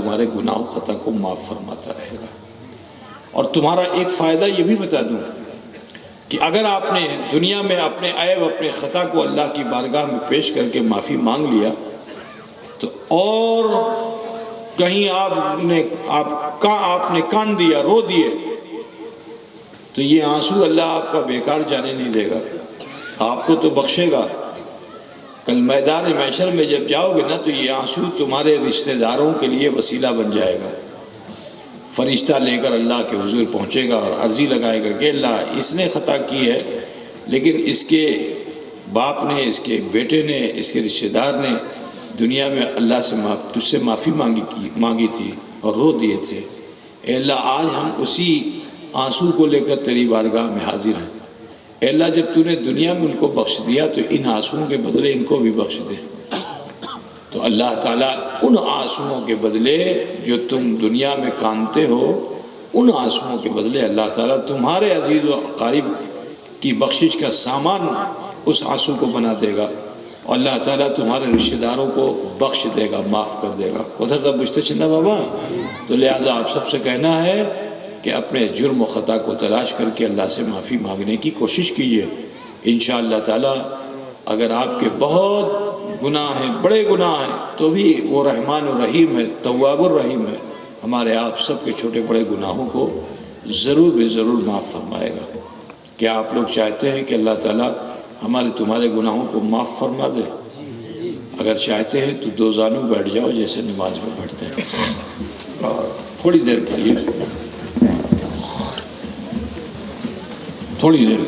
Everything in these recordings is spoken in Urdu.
تمہارے گناہ و خطا کو معاف فرماتا رہے گا۔ اور تمہارا ایک فائدہ یہ بھی بتا دوں کہ اگر آپ نے دنیا میں اپنے عیب اپنے خطا کو اللہ کی بارگاہ میں پیش کر کے معافی مانگ لیا تو اور کہیں آپ نے کان دیا، رو دیے، تو یہ آنسو اللہ آپ کا بیکار جانے نہیں دے گا، آپ کو تو بخشے گا۔ کل میدان محشر میں جب جاؤ گے نا تو یہ آنسو تمہارے رشتہ داروں کے لیے وسیلہ بن جائے گا۔ فرشتہ لے کر اللہ کے حضور پہنچے گا اور عرضی لگائے گا کہ اللہ اس نے خطا کی ہے، لیکن اس کے باپ نے، اس کے بیٹے نے، اس کے رشتہ دار نے دنیا میں اللہ سے تجھ سے معافی مانگی تھی اور رو دیے تھے۔ اے اللہ آج ہم اسی آنسو کو لے کر تیری بارگاہ میں حاضر ہیں۔ اے اللہ جب تو نے دنیا میں ان کو بخش دیا تو ان آنسوؤں کے بدلے ان کو بھی بخش دے۔ تو اللہ تعالیٰ ان آنسوؤں کے بدلے جو تم دنیا میں کانتے ہو، ان آنسوؤں کے بدلے اللہ تعالیٰ تمہارے عزیز و قریب کی بخشش کا سامان اس آنسو کو بنا دے گا، اور اللہ تعالیٰ تمہارے رشتہ داروں کو بخش دے گا، معاف کر دے گا۔ کوثر صاحب بجھتے چلنا بابا، تو لہٰذا آپ سب سے کہنا ہے کہ اپنے جرم و خطا کو تلاش کر کے اللہ سے معافی مانگنے کی کوشش کیجیے۔ انشاءاللہ تعالیٰ اگر آپ کے بہت گناہ ہیں، بڑے گناہ ہیں، تو بھی وہ رحمان الرحیم ہے، تواب الرحیم ہے، ہمارے آپ سب کے چھوٹے بڑے گناہوں کو ضرور بے ضرور معاف فرمائے گا۔ کیا آپ لوگ چاہتے ہیں کہ اللہ تعالیٰ ہمارے تمہارے گناہوں کو معاف فرما دے؟ اگر چاہتے ہیں تو دو زانو بیٹھ جاؤ جیسے نماز میں بیٹھتے ہیں، اور تھوڑی دیر کے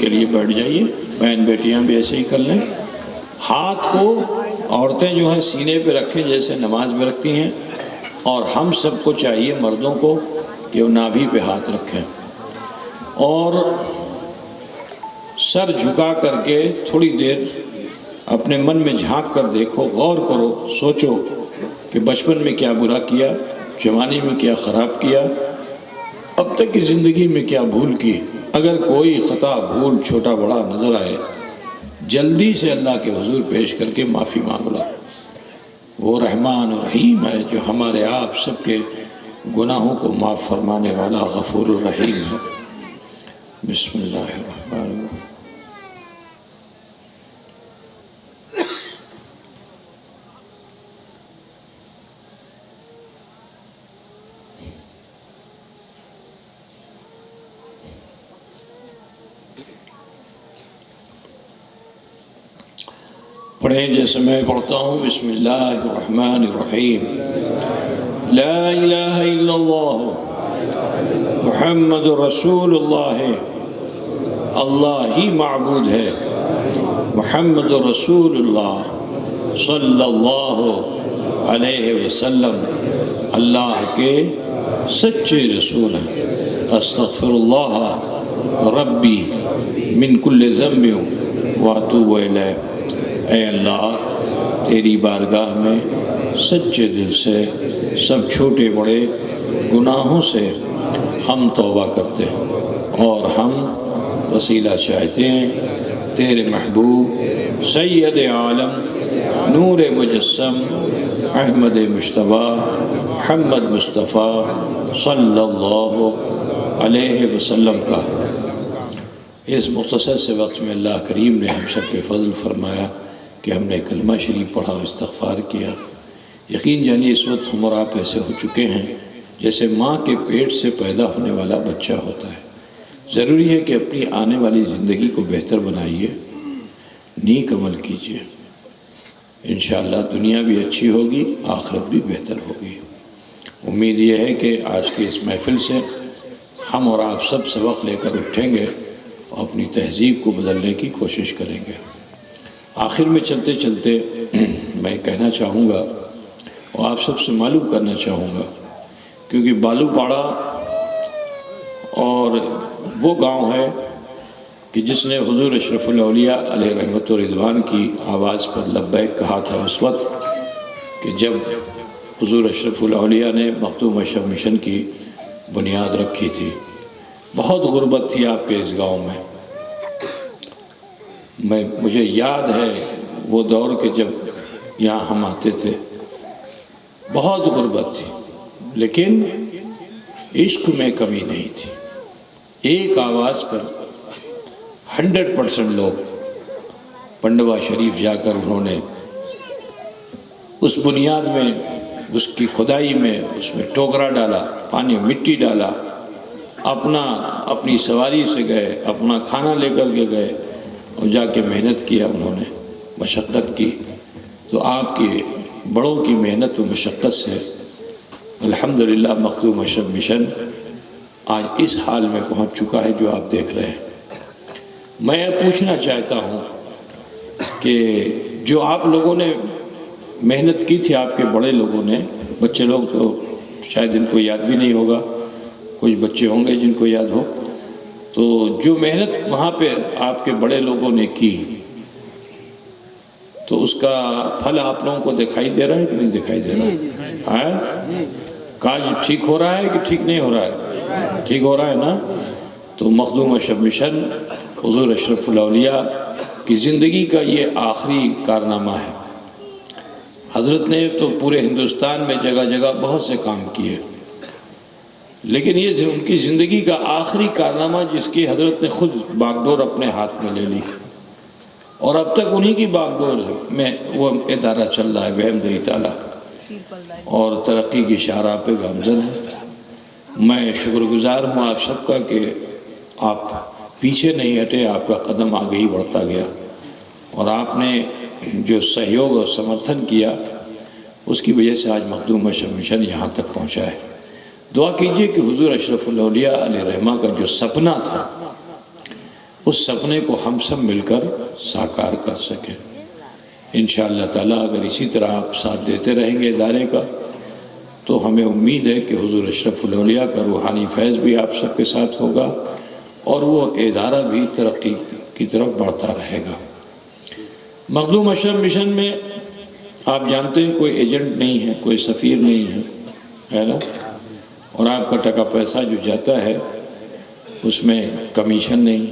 لیے بیٹھ جائیے۔ بہن بیٹیاں بھی ایسے ہی کر لیں۔ ہاتھ کو عورتیں جو ہیں سینے پہ رکھیں جیسے نماز میں رکھتی ہیں، اور ہم سب کو چاہیے مردوں کو کہ وہ نابھی پہ ہاتھ رکھیں، اور سر جھکا کر کے تھوڑی دیر اپنے من میں جھانک کر دیکھو، غور کرو، سوچو کہ بچپن میں کیا برا کیا، جوانی میں کیا خراب کیا، اب تک کی زندگی میں کیا بھول کی۔ اگر کوئی خطا بھول چھوٹا بڑا نظر آئے، جلدی سے اللہ کے حضور پیش کر کے معافی مانگ لو۔ وہ رحمان و رحیم ہے جو ہمارے آپ سب کے گناہوں کو معاف فرمانے والا غفور الرحیم ہے۔ بسم اللہ الرحمن الرحیم۔ پڑھیں جیسے میں پڑھتا ہوں۔ بسم اللہ الرحمن الرحیم۔ لا الہ الا اللہ محمد رسول اللہ، اللہ ہی معبود ہے، محمد رسول اللہ صلی اللہ علیہ وسلم اللہ کے سچے رسول ہیں۔ استغفر اللہ ربی من کل ذنب واتوب الیہ۔ اے اللہ تیری بارگاہ میں سچے دل سے سب چھوٹے بڑے گناہوں سے ہم توبہ کرتے ہیں، اور ہم وسیلہ چاہتے ہیں تیرے محبوب سید عالم نور مجسم احمد مجتبیٰ محمد مصطفیٰ صلی اللہ علیہ وسلم کا۔ اس مختصر سے وقت میں اللہ کریم نے ہم سب پہ فضل فرمایا کہ ہم نے کلمہ شریف پڑھا، استغفار کیا۔ یقین جانیے اس وقت ہم اور آپ ایسے ہو چکے ہیں جیسے ماں کے پیٹ سے پیدا ہونے والا بچہ ہوتا ہے۔ ضروری ہے کہ اپنی آنے والی زندگی کو بہتر بنائیے، نیک عمل کیجیے، انشاءاللہ دنیا بھی اچھی ہوگی، آخرت بھی بہتر ہوگی۔ امید یہ ہے کہ آج کی اس محفل سے ہم اور آپ سب سبق لے کر اٹھیں گے اور اپنی تہذیب کو بدلنے کی کوشش کریں گے۔ آخر میں چلتے چلتے میں کہنا چاہوں گا اور آپ سب سے معلوم کرنا چاہوں گا، کیونکہ بالو پاڑا اور وہ گاؤں ہے کہ جس نے حضور اشرف الاولیاء علیہ رحمت و رضوان کی آواز پر لبیک کہا تھا اس وقت کہ جب حضور اشرف الاولیاء نے مختوم اشرف مشن کی بنیاد رکھی تھی۔ بہت غربت تھی آپ کے اس گاؤں میں۔ مجھے یاد ہے وہ دور کہ جب یہاں ہم آتے تھے، بہت غربت تھی، لیکن عشق میں کمی نہیں تھی. ایک آواز پر 100% لوگ پنڈوا شریف جا کر انہوں نے اس بنیاد میں، اس کی کھدائی میں، اس میں ٹوکرا ڈالا، پانی مٹی ڈالا، اپنی سواری سے گئے، اپنا کھانا لے کر کے گئے اور جا کے محنت کیا، انہوں نے مشقت کی. تو آپ کے بڑوں کی محنت و مشقت سے الحمدللہ مخدوم اشرف مشن آج اس حال میں پہنچ چکا ہے جو آپ دیکھ رہے ہیں. میں پوچھنا چاہتا ہوں کہ جو آپ لوگوں نے محنت کی تھی، آپ کے بڑے لوگوں نے، بچے لوگ تو شاید ان کو یاد بھی نہیں ہوگا، کچھ بچے ہوں گے جن کو یاد ہو، تو جو محنت وہاں پہ آپ کے بڑے لوگوں نے کی، تو اس کا پھل آپ لوگوں کو دکھائی دے رہا ہے کہ نہیں دکھائی دے رہا ہے؟ کاج ٹھیک ہو رہا ہے کہ ٹھیک نہیں ہو رہا ہے؟ ٹھیک ہو رہا ہے نا؟ تو مخدوم اشرف مشن حضور اشرف الاولیاء کی زندگی کا یہ آخری کارنامہ ہے. حضرت نے تو پورے ہندوستان میں جگہ جگہ بہت سے کام کیے، لیکن یہ ان کی زندگی کا آخری کارنامہ جس کی حضرت نے خود باغڈور اپنے ہاتھ میں لے لی، اور اب تک انہی کی باغڈور میں وہ ادارہ چل رہا ہے بحمدہ تعالیٰ، اور ترقی کی شاہراہ پہ گامزن ہے. میں شکر گزار ہوں آپ سب کا کہ آپ پیچھے نہیں ہٹے، آپ کا قدم آگے ہی بڑھتا گیا، اور آپ نے جو سہیوگ اور سمرتھن کیا اس کی وجہ سے آج مخدوم اشرف مشن یہاں تک پہنچا ہے. دعا کیجئے کہ حضور اشرف الاولیاء علیہ رحمہ کا جو سپنا تھا، اس سپنے کو ہم سب مل کر ساکار کر سکیں. انشاءاللہ تعالیٰ اگر اسی طرح آپ ساتھ دیتے رہیں گے ادارے کا، تو ہمیں امید ہے کہ حضور اشرف الاولیاء کا روحانی فیض بھی آپ سب کے ساتھ ہوگا، اور وہ ادارہ بھی ترقی کی طرف بڑھتا رہے گا. مخدوم اشرف مشن میں آپ جانتے ہیں کوئی ایجنٹ نہیں ہے، کوئی سفیر نہیں ہے نا، اور آپ کا ٹکا پیسہ جو جاتا ہے اس میں کمیشن نہیں.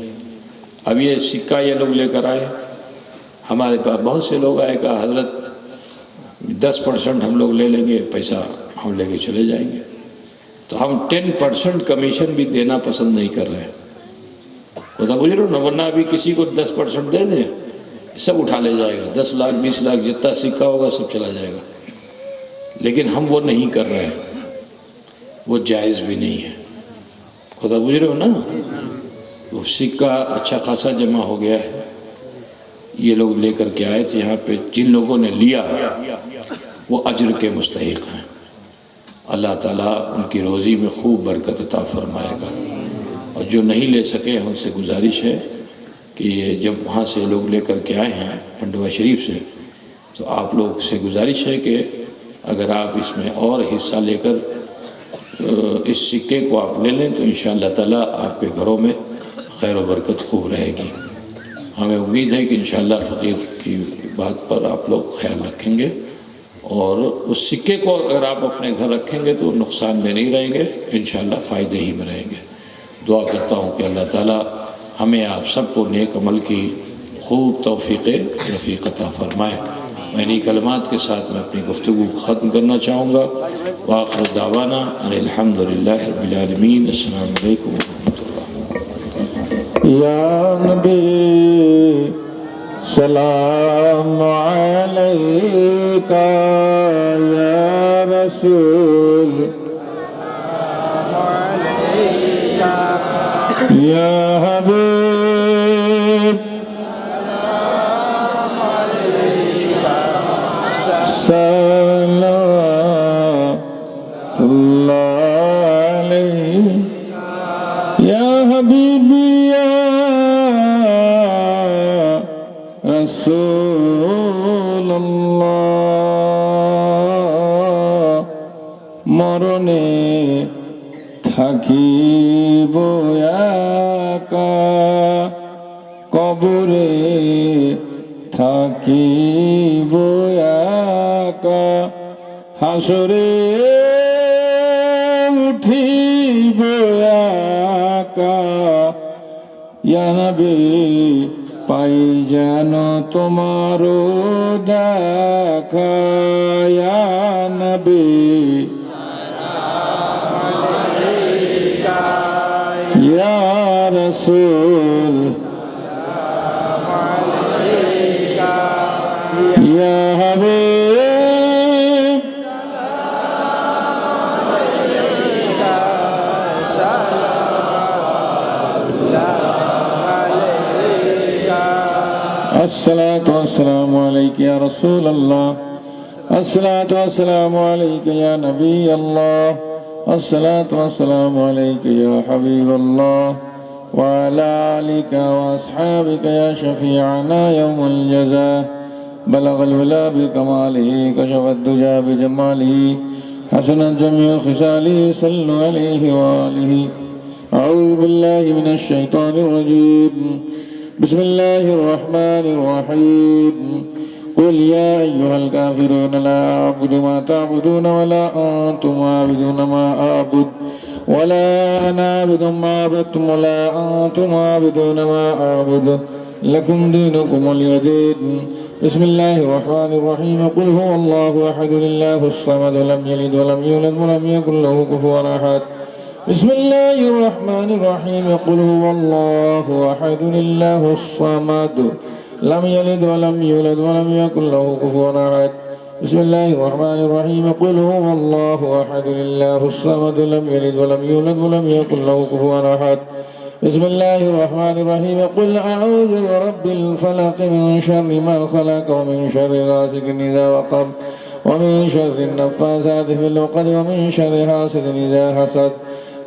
اب یہ سکہ یہ لوگ لے کر آئے، ہمارے پاس بہت سے لوگ آئے، کہا حضرت 10% ہم لوگ لے لیں گے، پیسہ ہم لے کے چلے جائیں گے. تو ہم 10% کمیشن بھی دینا پسند نہیں کر رہے. خدا بجھ رہو نا، ورنہ ابھی کسی کو 10% دے دیں سب اٹھا لے جائے گا، 10 لاکھ 20 لاکھ جتنا سکہ ہوگا سب چلا جائے گا. لیکن ہم وہ نہیں کر رہے ہیں، وہ جائز بھی نہیں ہے. خدا بجھ رہے ہو نا، وہ سکہ اچھا خاصا جمع ہو گیا ہے. یہ لوگ لے کر کے آئے تھے یہاں پہ، جن لوگوں نے لیا وہ اجر کے مستحق ہیں. اللہ تعالیٰ ان کی روزی میں خوب برکت عطا فرمائے گا. اور جو نہیں لے سکے ان سے گزارش ہے کہ یہ جب وہاں سے لوگ لے کر کے آئے ہیں پنڈوا شریف سے، تو آپ لوگ سے گزارش ہے کہ اگر آپ اس میں اور حصہ لے کر اس سکے کو آپ لے لیں تو انشاءاللہ تعالیٰ آپ کے گھروں میں خیر و برکت خوب رہے گی. ہمیں امید ہے کہ انشاءاللہ فقیر کی بات پر آپ لوگ خیال رکھیں گے، اور اس سکے کو اگر آپ اپنے گھر رکھیں گے تو نقصان میں نہیں رہیں گے، انشاءاللہ فائدے ہی میں رہیں گے. دعا کرتا ہوں کہ اللہ تعالیٰ ہمیں آپ سب کو نیک عمل کی خوب توفیق رفیق عطا فرمائے. میں انہی کلمات کے ساتھ میں اپنی گفتگو کو ختم کرنا چاہوں گا. وآخر دعوانا ان الحمدللہ رب العالمین. السلام علیکم ورحمۃ اللہ. یا نبی سلام علیکہ، یا رسول یا حبیب صلوات اللہ علیہ، یا حبیبی یا رسول اللہ. মরণে থাকিব একা, কবরে থাকিব একা, হাসরে উঠিব একা. ইয়া নবী পাই যেন তোমারও দেখা, ইয়া নবী رسول یا حبیب الصلاة والسلام عليك يا رسول الله الصلاة والسلام عليك يا نبي الله الصلاة والسلام عليك يا حبيب الله وعلى آلك وأصحابك يا شفيعنا يوم الجزاء بلغ الولا بكماله كشف الدجى بجماله حسنت جميع خصاله صلوا عليه وآله أعوذ بالله من الشيطان الرجيم بسم الله الرحمن الرحيم قل يا أيها الكافرون لا أعبد ما تعبدون ولا أنتم عابدون ما أعبد ولا أنا عابد ما عبدتم ولا أنتم عابدون ما أعبد لكم دينكم ولي دين بسم الله الرحمن الرحيم قل هو الله أحد الله الصمد لم يلد ولم يولد ولم يكن له كفوا أحد بسم الله الرحمن الرحيم قل هو الله أحد الله الصمد لم يلد ولم يولد ولم يكن له كفوا أحد بسم الله الرحمن الرحيم قل هو الله أحد الله الصمد لم يلد ولم يولد ولم يكن له كفوا أحد بسم الله الرحمن الرحيم قل أعوذ برب الفلق من شر ما خلق ومن شر غاسق إذا وقب ومن شر النفاثات في العقد ومن شر حاسد إذا حسد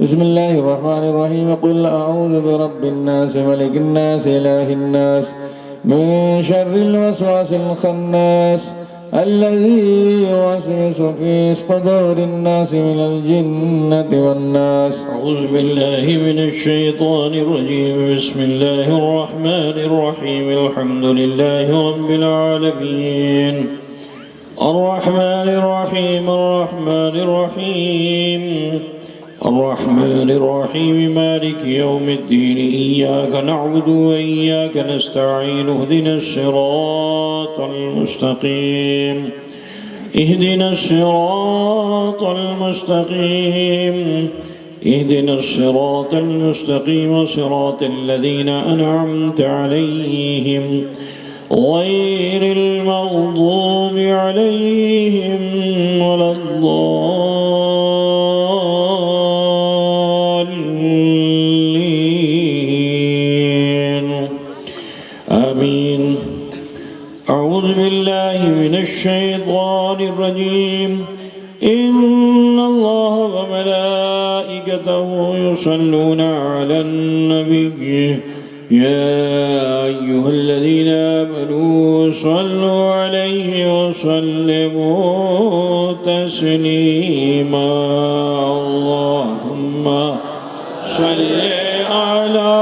بسم الله الرحمن الرحيم قل أعوذ برب الناس ملك الناس إله الناس من شر الوسواس الخناس الذي يوسوس في صدور الناس من الجنة والناس أعوذ بالله من الشيطان الرجيم بسم الله الرحمن الرحيم الحمد لله رب العالمين الرحمن الرحيم الرحمن الرحيم الرحمن الرحيم مالك يوم الدين إياك نعبد وإياك نستعين اهدنا الصراط المستقيم اهدنا الصراط المستقيم اهدنا الصراط المستقيم صراط الذين أنعمت عليهم غير المغضوب عليهم ولا الضالين آمين. أعوذ بالله من الشيطان الرجيم إن الله وملائكته يصلون على النبي يا أيها الذين آمنوا صلوا عليه وسلموا تسليما اللهم صل على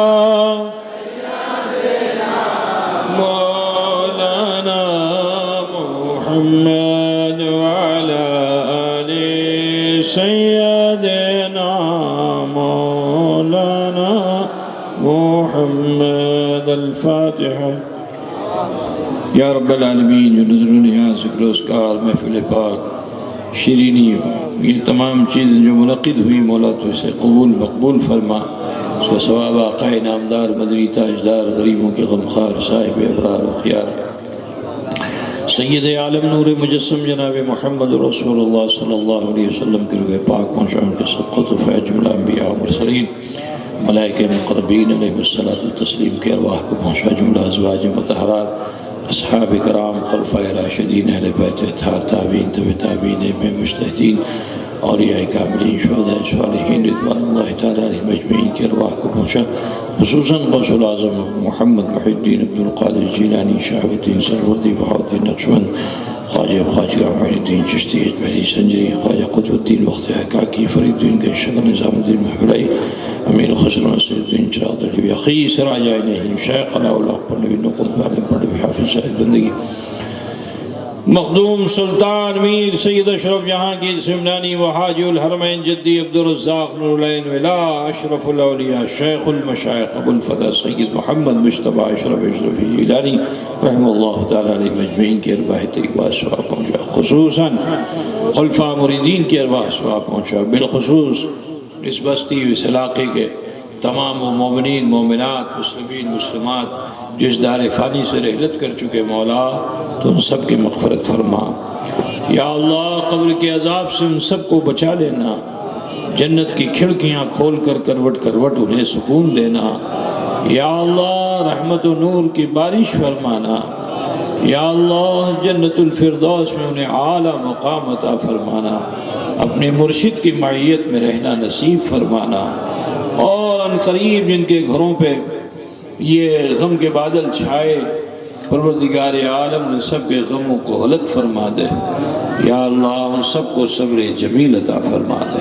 مولانا محمد وعلى آل سيدنا مولانا محمد الفاتحة. یا رب العالمین جو نظر و نیاز روزگار محفل پاک شیرینی یہ تمام چیزیں جو منعقد ہوئی مولا تو اسے قبول مقبول فرما اس کا ثواب آقا نامدار مدنی تاجدار غریبوں کے غمخوار صاحب ابرار و خیار سید عالم نور مجسم جناب محمد رسول اللہ صلی اللہ علیہ وسلم کے روح پاک پہنچا ان کے صدقۃ و فیض جملہ انبیاء و مرسلین ملائکہ مقربین علیہ الصلاۃ والتسلیم کے ارواح کو پہنچا جملہ ازواج مطہرات اصحاب کرام خلفائے راشدین اہل بیت اطہار تابعین تبع تابعین ائمہ مجتہدین اولیاء کاملین شہداء صالحین رضوان اللہ تعالیٰ علیہ مجمعین کے ارواح کو پہنچا خصوصاً غوث الاعظم محمد محی الدین عبد القادر جیلانی شہاب الدین سرورdi بہاؤالدین نقشبند خواجہ معین الدین چشتی اجمیری سنجری خواجہ قطب الدین وقت حقاقی فرید الدین گرشد نظام الدین محبلائی امیر خسرو نصر الدین چراغ دلیوی اخی سراج عینہم شیخ علاء اللہ پر نبی نقل عالم پر نبی حافظ شاہد بندگی مخدوم سلطان میر سید اشرف جہانگیر سمنانی وحاجی الحرمین جدی عبدالرزاق نور العین ولا اشرف الاولیاء شیخ المشائخ ابو الفتح سید محمد مجتبی اشرف جیلانی رحمہ اللہ تعالیٰ علیہ مجمعین کی ارواح طیبہ ثواب پہنچا خصوصاً خلفاء مریدین کی ارواح ثواب پہنچا بالخصوص اس بستی اس علاقے کے تمام وہ مومنین مومنات مسلمین مسلمات جو اس دار فانی سے رحلت کر چکے مولا تو ان سب کی مغفرت فرما۔ یا اللہ قبر کے عذاب سے ان سب کو بچا لینا، جنت کی کھڑکیاں کھول کر کروٹ کروٹ انہیں سکون دینا۔ یا اللہ رحمت و نور کی بارش فرمانا۔ یا اللہ جنت الفردوس میں انہیں اعلیٰ مقام عطا فرمانا، اپنے مرشد کی معیت میں رہنا نصیب فرمانا، اور ان قریب جن کے گھروں پہ یہ غم کے بادل چھائے پروردگار عالم ان سب کے غموں کو غلط فرما دے۔ یا اللہ ان سب کو صبر جمیل عطا فرما دے۔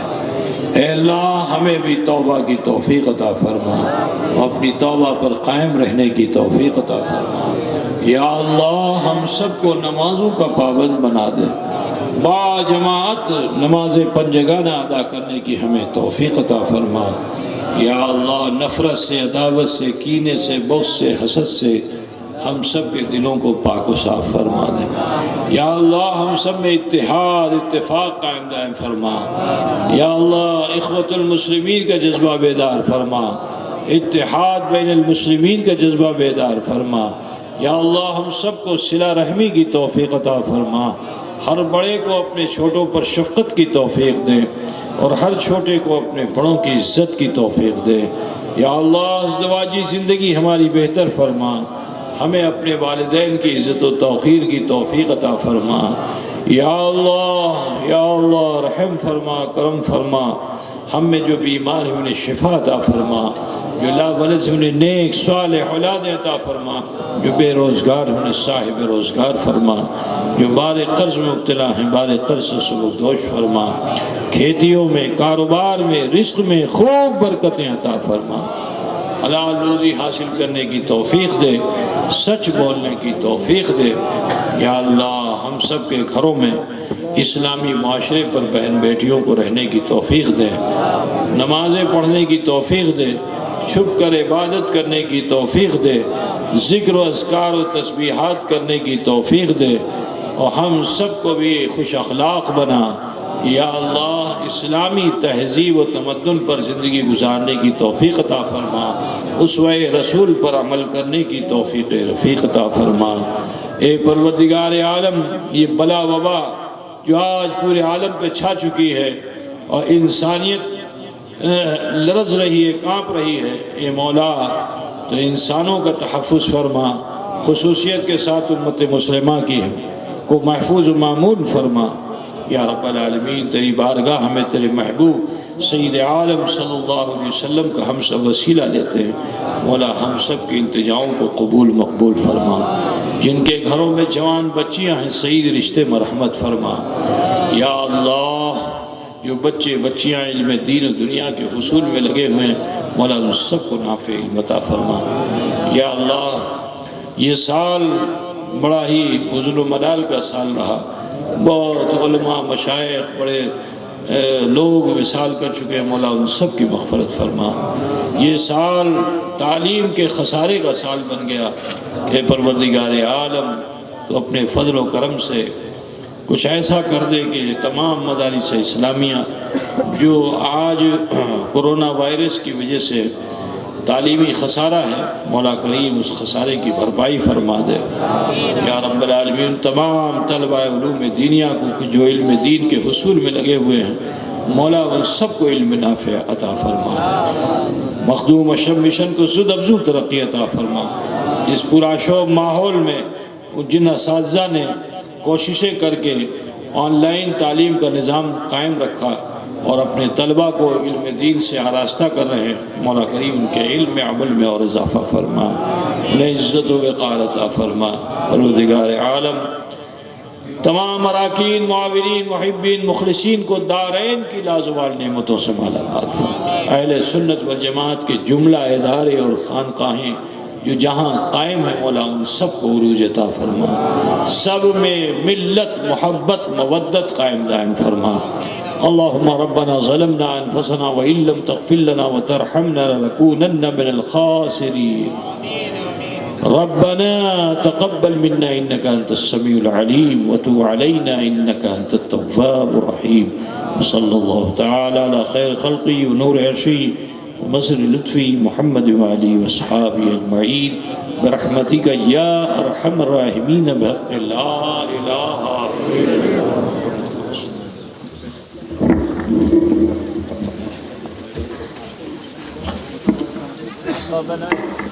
اے اللہ ہمیں بھی توبہ کی توفیق عطا فرما، اپنی توبہ پر قائم رہنے کی توفیق عطا فرما۔ یا اللہ ہم سب کو نمازوں کا پابند بنا دے، با جماعت نماز پنجگانہ ادا کرنے کی ہمیں توفیق عطا فرما۔ یا اللہ نفرت سے عداوت سے کینے سے بغض سے حسد سے ہم سب کے دلوں کو پاک و صاف فرما دے۔ یا اللہ ہم سب میں اتحاد اتفاق قائم دائم فرما۔ یا اللہ اخوت المسلمین کا جذبہ بیدار فرما، اتحاد بین المسلمین کا جذبہ بیدار فرما۔ یا اللہ ہم سب کو صلہ رحمی کی توفیق عطا فرما، ہر بڑے کو اپنے چھوٹوں پر شفقت کی توفیق دے، اور ہر چھوٹے کو اپنے بڑوں کی عزت کی توفیق دے۔ یا اللہ ازدواجی زندگی ہماری بہتر فرما، ہمیں اپنے والدین کی عزت و توقیر کی توفیق عطا فرما۔ یا اللہ رحم فرما کرم فرما، ہم میں جو بیمار ہیں انہیں شفا عطا فرما، جو لا ولد ہیں انہیں نیک صالح اولاد عطا فرما، جو بے روزگار ہیں انہیں صاحب روزگار فرما، جو بار قرض میں مبتلا ہیں بار قرض سے سبکدوش فرما، کھیتیوں میں کاروبار میں رزق میں خوب برکتیں عطا فرما، حلال روزی حاصل کرنے کی توفیق دے، سچ بولنے کی توفیق دے۔ یا اللہ ہم سب کے گھروں میں اسلامی معاشرے پر بہن بیٹیوں کو رہنے کی توفیق دے، نمازیں پڑھنے کی توفیق دے، چھپ کر عبادت کرنے کی توفیق دے، ذکر و اذکار و تسبیحات کرنے کی توفیق دے، اور ہم سب کو بھی خوش اخلاق بنا۔ یا اللہ اسلامی تہذیب و تمدن پر زندگی گزارنے کی توفیق عطا فرما، اسوہ رسول پر عمل کرنے کی توفیق رفیق عطا فرما۔ اے پروردگار عالم یہ بلا وبا جو آج پورے عالم پہ چھا چکی ہے اور انسانیت لرز رہی ہے کانپ رہی ہے، اے مولا تو انسانوں کا تحفظ فرما، خصوصیت کے ساتھ امت مسلمہ کی کو محفوظ و معمون فرما۔ یا رب العالمین تیری بارگاہ ہمیں تیرے محبوب سید عالم صلی اللہ علیہ وسلم کا ہم سب وسیلہ لیتے ہیں، مولا ہم سب کی التجاؤں کو قبول مقبول فرما، جن کے گھروں میں جوان بچیاں ہیں سعید رشتے مرحمت فرما۔ یا اللہ جو بچے بچیاں علم دین و دنیا کے حصول میں لگے ہوئے ہیں مولا ان سب کو نافع علم عطا فرما۔ یا اللہ یہ سال بڑا ہی حزن و ملال کا سال رہا، بہت علماء مشائخ بڑے لوگ وصال کر چکے ہیں، مولا ان سب کی مغفرت فرما۔ یہ سال تعلیم کے خسارے کا سال بن گیا، کہ پروردگار عالم تو اپنے فضل و کرم سے کچھ ایسا کر دے کہ تمام مدارس اسلامیہ جو آج کرونا وائرس کی وجہ سے تعلیمی خسارہ ہے، مولا کریم اس خسارے کی بھرپائی فرما دے۔ یا رب العالمین تمام طلبہ علوم دینیہ کو جو علم دین کے حصول میں لگے ہوئے ہیں مولا ان سب کو علم نافع عطا فرما، مخدوم اشرف مشن کو زد افزوں ترقی عطا فرما۔ اس پرآشوب ماحول میں جن اساتذہ نے کوششیں کر کے آن لائن تعلیم کا نظام قائم رکھا اور اپنے طلبہ کو علم دین سے آراستہ کر رہے ہیں، مولا کریم ان کے علم عمل میں اور اضافہ فرما، انہیں عزت و وقار عطا فرما۔ پروردگار عالم تمام اراکین معاونین محبین مخلصین کو دارین کی لازوال نعمتوں سے مالا مال فرما۔ اہل سنت والجماعت کے جملہ ادارے اور خانقاہیں جو جہاں قائم ہیں مولا ان سب کو عروج عطا فرما، سب میں ملت محبت مودت قائم دائم فرما۔ اللهم ربنا ظلمنا انفسنا وان لم تغفر لنا وترحمنا لنكونن من الخاسرين ربنا تقبل منا انك انت السميع العليم وتب علينا انك انت التواب الرحيم، وصلى الله تعالى على خير خلقه ونور عرشه ومصر لطفی محمد وعلی واصحابہ اجمعین برحمتک یا ارحم الراحمین بحق لا الہ الا اللہ.